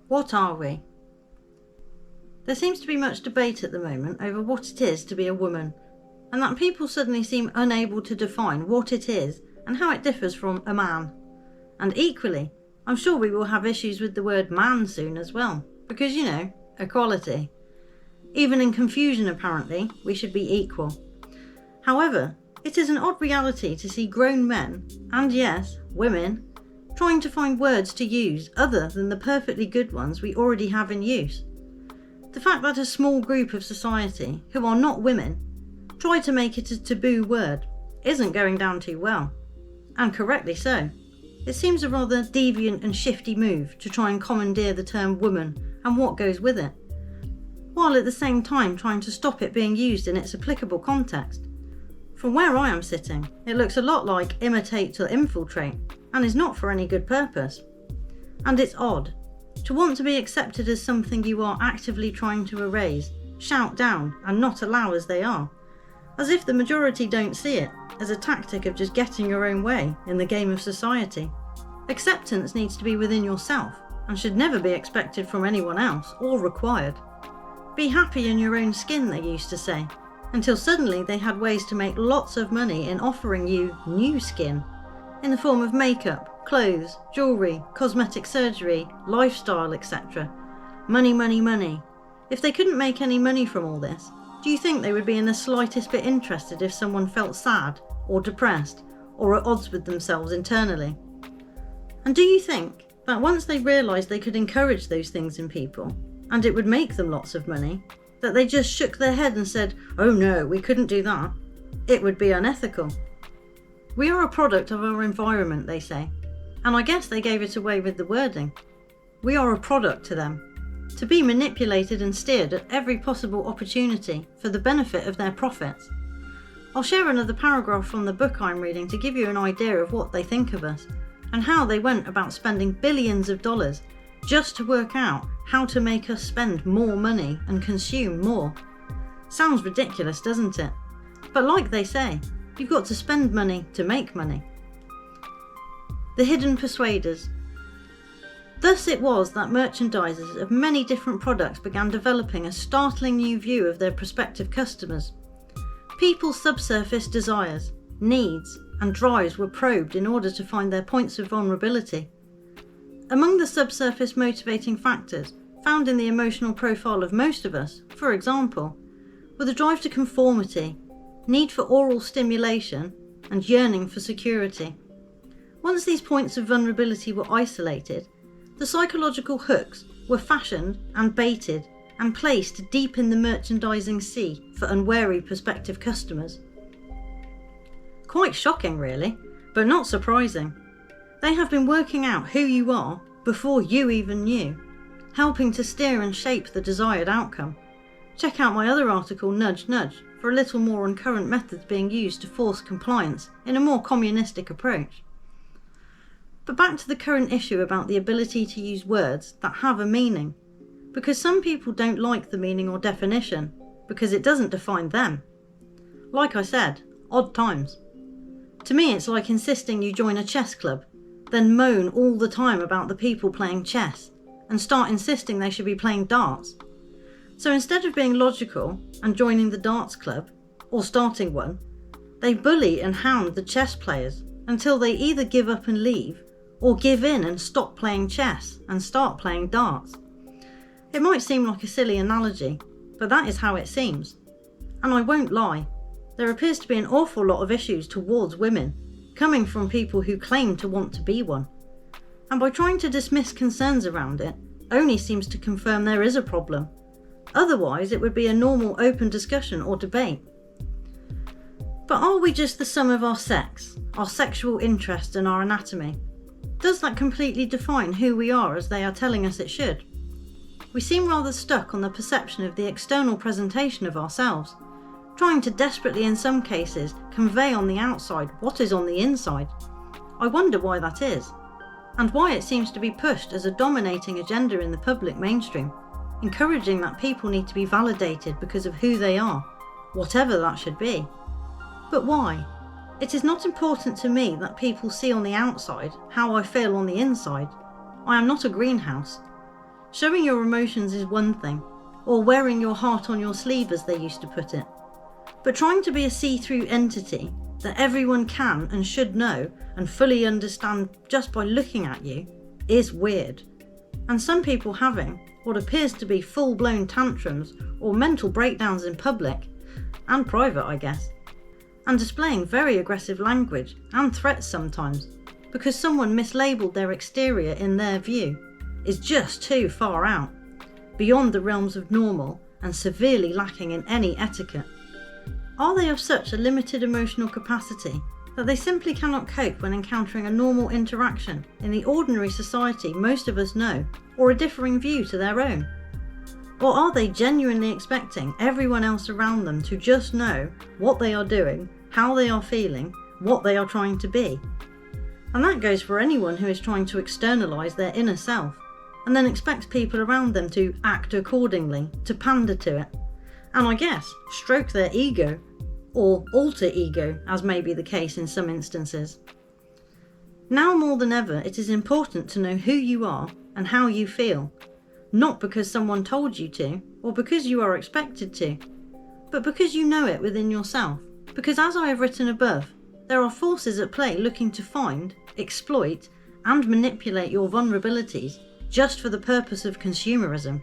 What are we? There seems to be much debate at the moment over what it is to be a woman, and that people suddenly seem unable to define what it is and how it differs from a man. And equally, I'm sure we will have issues with the word man soon as well, because, equality. Even in confusion, apparently, we should be equal. However, it is an odd reality to see grown men, and yes, women, trying to find words to use other than the perfectly good ones we already have in use. The fact that a small group of society, who are not women, try to make it a taboo word isn't going down too well. And correctly so. It seems a rather deviant and shifty move to try and commandeer the term woman and what goes with it, while at the same time trying to stop it being used in its applicable context. From where I am sitting, it looks a lot like imitate to infiltrate, and is not for any good purpose. And it's odd to want to be accepted as something you are actively trying to erase, shout down, and not allow as they are, as if the majority don't see it as a tactic of just getting your own way in the game of society. Acceptance needs to be within yourself and should never be expected from anyone else or required. Be happy in your own skin, they used to say, until suddenly they had ways to make lots of money in offering you new skin, in the form of makeup, clothes, jewellery, cosmetic surgery, lifestyle, etc. Money, money, money. If they couldn't make any money from all this, do you think they would be in the slightest bit interested if someone felt sad or depressed or at odds with themselves internally? And do you think that once they realised they could encourage those things in people, and it would make them lots of money, that they just shook their head and said, "Oh no, we couldn't do that. It would be unethical"? We are a product of our environment, they say, and I guess they gave it away with the wording. We are a product to them, to be manipulated and steered at every possible opportunity for the benefit of their profits. I'll share another paragraph from the book I'm reading to give you an idea of what they think of us, and how they went about spending billions of dollars just to work out how to make us spend more money and consume more. Sounds ridiculous, doesn't it? But like they say, you've got to spend money to make money. The hidden persuaders. Thus it was that merchandisers of many different products began developing a startling new view of their prospective customers. People's subsurface desires, needs, and drives were probed in order to find their points of vulnerability. Among the subsurface motivating factors found in the emotional profile of most of us, for example, were the drive to conformity, need for oral stimulation, and yearning for security. Once these points of vulnerability were isolated, the psychological hooks were fashioned and baited and placed deep in the merchandising sea for unwary prospective customers. Quite shocking, really, but not surprising. They have been working out who you are before you even knew, helping to steer and shape the desired outcome. Check out my other article, Nudge Nudge, for a little more on current methods being used to force compliance in a more communistic approach. But back to the current issue about the ability to use words that have a meaning, because some people don't like the meaning or definition, because it doesn't define them. Like I said, odd times. To me it's like insisting you join a chess club, then moan all the time about the people playing chess, and start insisting they should be playing darts. So instead of being logical and joining the darts club, or starting one, they bully and hound the chess players until they either give up and leave, or give in and stop playing chess and start playing darts. It might seem like a silly analogy, but that is how it seems. And I won't lie, there appears to be an awful lot of issues towards women, coming from people who claim to want to be one. And by trying to dismiss concerns around it, only seems to confirm there is a problem. Otherwise, it would be a normal open discussion or debate. But are we just the sum of our sex, our sexual interest and our anatomy? Does that completely define who we are as they are telling us it should? We seem rather stuck on the perception of the external presentation of ourselves, trying to desperately in some cases convey on the outside what is on the inside. I wonder why that is, and why it seems to be pushed as a dominating agenda in the public mainstream, encouraging that people need to be validated because of who they are, whatever that should be. But why? It is not important to me that people see on the outside how I feel on the inside. I am not a greenhouse. Showing your emotions is one thing, or wearing your heart on your sleeve as they used to put it. But trying to be a see-through entity that everyone can and should know and fully understand just by looking at you is weird. And some people having what appears to be full-blown tantrums or mental breakdowns in public, and private I guess, and displaying very aggressive language and threats sometimes because someone mislabelled their exterior in their view is just too far out, beyond the realms of normal and severely lacking in any etiquette. Are they of such a limited emotional capacity that they simply cannot cope when encountering a normal interaction in the ordinary society most of us know, or a differing view to their own? Or are they genuinely expecting everyone else around them to just know what they are doing, how they are feeling, what they are trying to be? And that goes for anyone who is trying to externalise their inner self, and then expects people around them to act accordingly, to pander to it, and I guess stroke their ego, or alter ego, as may be the case in some instances. Now more than ever, it is important to know who you are and how you feel, not because someone told you to, or because you are expected to, but because you know it within yourself. Because as I have written above, there are forces at play looking to find, exploit, and manipulate your vulnerabilities just for the purpose of consumerism.